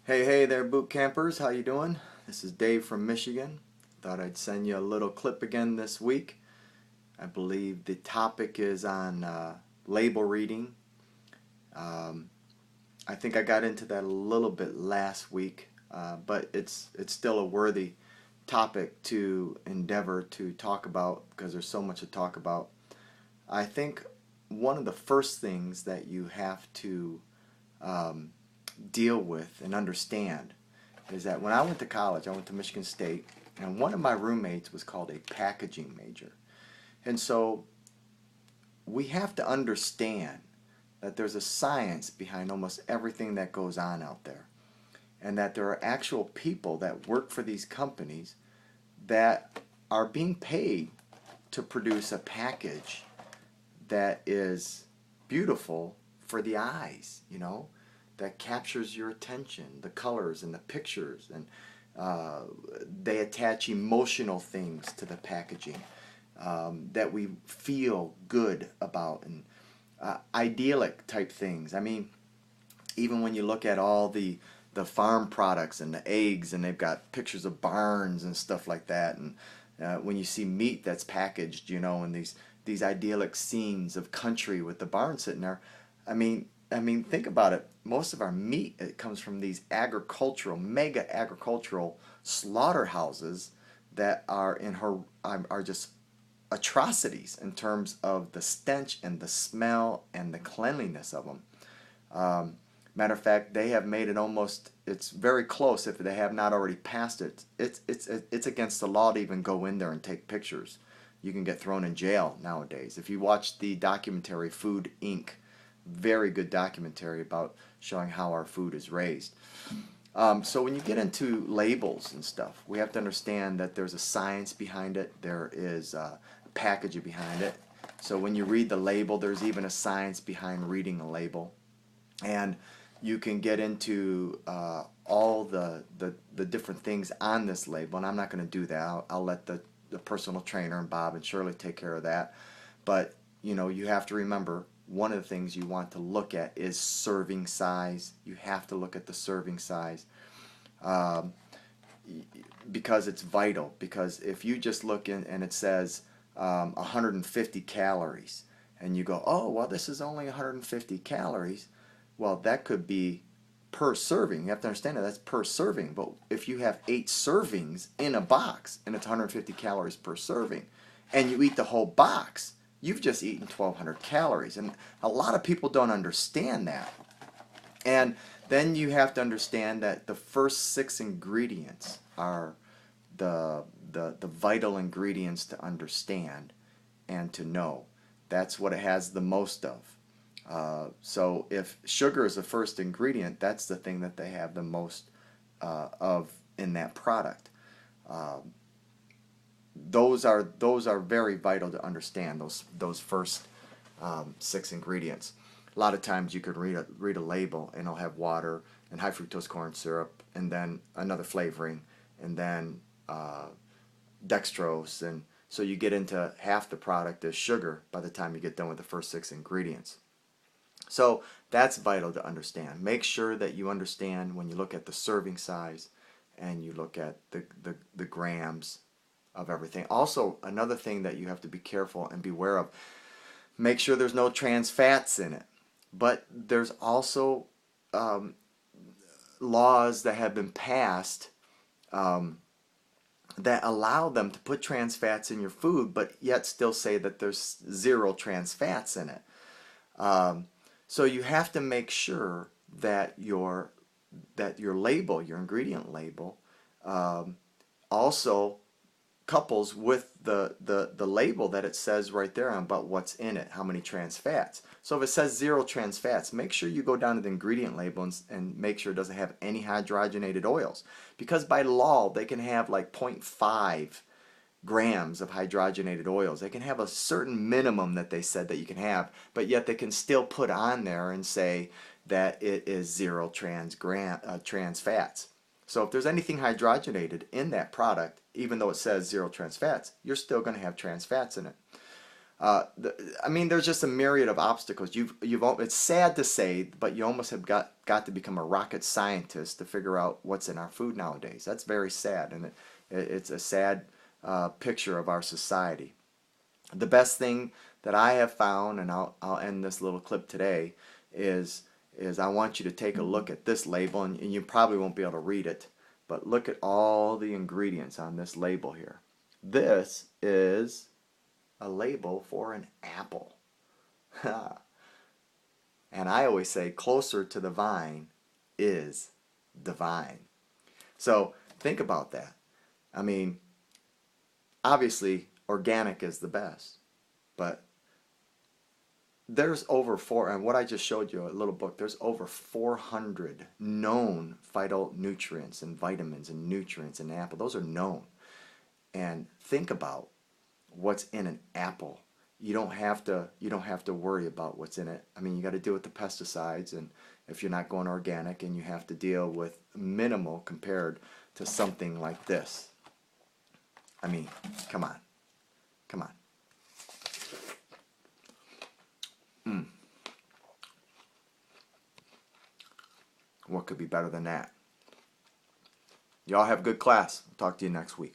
Hey there, boot campers. How you doing? This is Dave from Michigan. Thought I'd send you a little clip again this week. I believe the topic is on label reading. Um, I think I got into that a little bit last week, but it's still a worthy topic to endeavor to talk about because there's so much to talk about. I think one of the first things that you have to um, deal with and understand is that when I went to college, I went to Michigan State, and one of my roommates was called a packaging major. And so we have to understand that there's a science behind almost everything that goes on out there, and that there are actual people that work for these companies that are being paid to produce a package that is beautiful for the eyes, that captures your attention, the colors and the pictures, and uh, they attach emotional things to the packaging that we feel good about, and idyllic type things. I mean, even when you look at all the farm products and the eggs, and they've got pictures of barns and stuff like that, and when you see meat that's packaged, in these idyllic scenes of country with the barn sitting there. I mean, think about it. Most of our meat, it comes from these mega agricultural slaughterhouses that are just atrocities in terms of the stench and the smell and the cleanliness of them. Um, Matter of fact, they have made it almost. It's very close. If they have not already passed it, it's against the law to even go in there and take pictures. You can get thrown in jail nowadays. If you watch the documentary Food Inc., very good documentary about showing how our food is raised. So when you get into labels and stuff, we have to understand that there's a science behind it. There is packaging behind it. So when you read the label, there's even a science behind reading a label. And you can get into all the different things on this label, and I'm not going to do that. I'll let the personal trainer and Bob and Shirley take care of that. But you have to remember, one of the things you want to look at is serving size. You have to look at the serving size um, because it's vital. Because if you just look in and it says 150 calories, and you go, oh, well, this is only 150 calories. Well, that could be per serving. You have to understand that's per serving. But if you have 8 servings in a box and it's 150 calories per serving, and you eat the whole box, you've just eaten 1,200 calories. And a lot of people don't understand that. And then you have to understand that the first 6 ingredients are the vital ingredients to understand and to know. That's what it has the most of. So if sugar is the first ingredient, that's the thing that they have the most of in that product. Um, those are very vital to understand. Those first 6 ingredients. A lot of times you could read a label and it'll have water and high fructose corn syrup and then another flavoring and then dextrose, and so you get into half the product as sugar by the time you get done with the first 6 ingredients. So that's vital to understand. Make sure that you understand when you look at the serving size and you look at the grams of everything. Also, another thing that you have to be careful and beware of, make sure there's no trans fats in it. But there's also um, laws that have been passed um, that allow them to put trans fats in your food, but yet still say that there's 0 trans fats in it. Um, so you have to make sure that your label, your ingredient label, um, also couples with the label that it says right there about what's in it, how many trans fats. So if it says 0 trans fats, make sure you go down to the ingredient label and make sure it doesn't have any hydrogenated oils. Because by law, they can have like 0.5 grams of hydrogenated oils. They can have a certain minimum that they said that you can have, but yet they can still put on there and say that it is 0 trans fats. So if there's anything hydrogenated in that product, even though it says 0 trans fats, you're still going to have trans fats in it. I mean, there's just a myriad of obstacles. It's sad to say, but you almost have got to become a rocket scientist to figure out what's in our food nowadays. That's very sad, and it's a sad picture of our society. The best thing that I have found, and I'll end this little clip today, is I want you to take a look at this label, and you probably won't be able to read it, but look at all the ingredients on this label here. This is a label for an apple. And I always say closer to the vine is divine. So think about that. I mean, obviously organic is the best, but there's and what I just showed you, a little book, there's over 400 known phytonutrients and vitamins and nutrients in apple. Those are known. And think about what's in an apple. You don't have to worry about what's in it. I mean, you got to deal with the pesticides, and if you're not going organic, and you have to deal with minimal compared to something like this. I mean, come on. Come on. What could be better than that? Y'all have a good class. I'll talk to you next week.